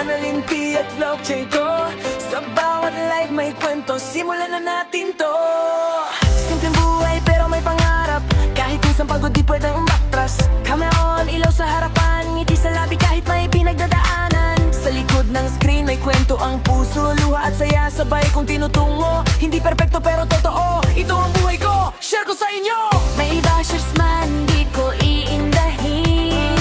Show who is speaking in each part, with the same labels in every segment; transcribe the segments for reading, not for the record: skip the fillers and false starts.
Speaker 1: Annalyn P at Vlog J ko. Sa bawat live may kwento, simulan na natin to. Simpleng buhay pero may pangarap, kahit minsan pagod di pwedeng umatras. Camera on, ilaw sa harapan, ngiti sa labi kahit may pinagdadaanan. Sa likod ng screen may kwento ang puso, luha at saya sabay kong tinutungo. Hindi perpekto pero totoo, ito ang buhay ko, share ko sa inyo.
Speaker 2: May bashers man, di ko iindahin.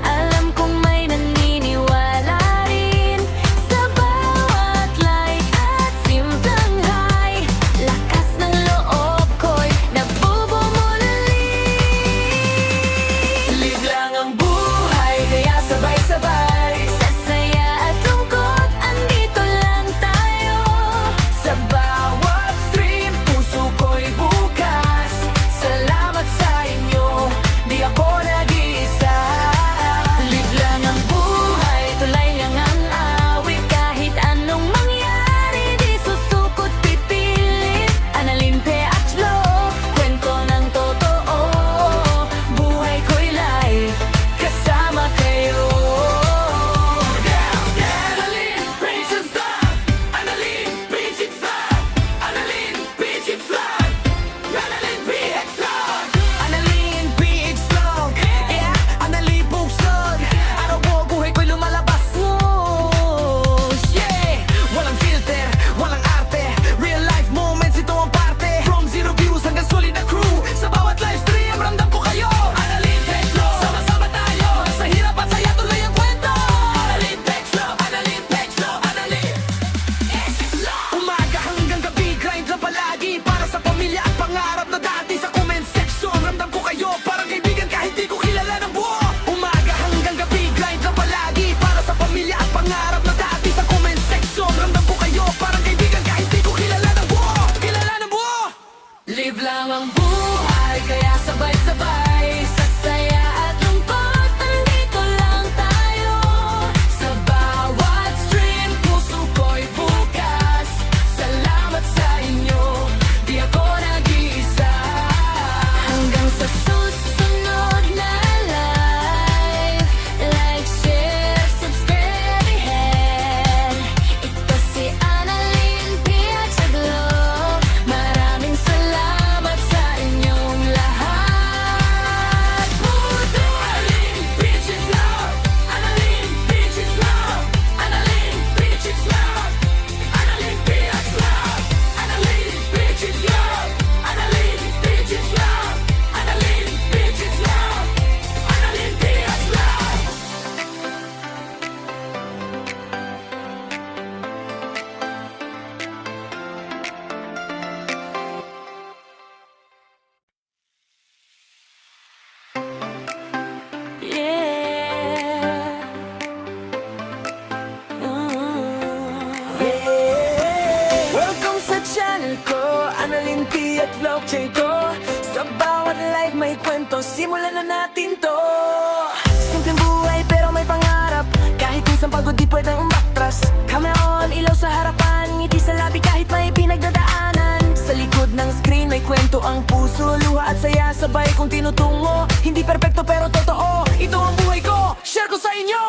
Speaker 2: Alam kong may naniniwala rin sa bawat like at simpleng hi. Lakas ng loob ko'y nabubumuli.
Speaker 1: Live lang ang buhay, kaya sabay-sabay.
Speaker 2: Sa saya at lungkot, andito lang tayo.
Speaker 1: Sa bawat stream, puso ko'y bukas. Salamat sa inyo, di ako nag-iisa.
Speaker 2: Live lang ang buhay, tulay lang ang awit. Kahit anong mangyari, di susukot pipilit. Annalyn P at Vlog, kwento ng totoo.
Speaker 1: Buhay ko'y live, kasama kayo. Annalyn Princess Vlog, Annalyn Princess Vlog, Annalyn Princess Vlog, Annalyn PX Vlog, Annalyn PX Vlog, yeah, Annalyn Bugsog. Araw-araw buhay ko'y lumalabas. Yeah, walang filter, walang arte, real life moments, ito ang parte. From zero views hanggang solid na crew, sa bawat live stream ramdam ko kayo. Annalyn PX Vlog, sama-sama tayo, sa hirap at saya tuloy ang kwento. Annalyn PX Vlog, Annalyn PX Vlog, Annalyn PX Vlog. Umaga hanggang gabi, grind lang palagi para sa pamilya at pangarap na dati. Sa comment section, ramdam ko kayo, parang kaibigan kahit di ko kilala ng buo. Umaga hanggang gabi, grind lang palagi para sa pamilya at pangarap na dati. Sa comment section, ramdam ko kayo, parang kaibigan kahit di ko kilala ng buo. Kilala ng buo. Live lang ang buhay, kaya sabay-sabay.
Speaker 2: Sa saya at lungkot, andito lang tayo.
Speaker 1: Sa bawat stream, puso ko'y bukas. Salamat sa inyo, di ako nag-iisa.
Speaker 2: Hanggang sa susunod na live, like, share, subscribe ahead. Ito si Annalyn P at Vlog. Maraming salamat sa inyong lahat.
Speaker 1: Annalyn Peaches Love, Annalyn Peaches Love, Annalyn Peaches Love, Annalyn PX Love, Annalyn Peaches Love, Annalyn Peaches Love, Annalyn Peaches Love, Annalyn PX Love.
Speaker 2: Yeah.
Speaker 1: Welcome sa channel ko, Annalyn P at Vlog J ko. Sa bawat live may kwento, simulan na natin to. Simpleng buhay pero may pangarap, kahit minsan pagod di pwedeng umatras. Camera on, ilaw sa harapan, ngiti sa labi kahit may pinagdadaanan. Sa likod ng screen may kwento ang puso, luha at saya sabay kong tinutungo. Hindi perpekto pero totoo, ito ang buhay ko, share ko sa inyo.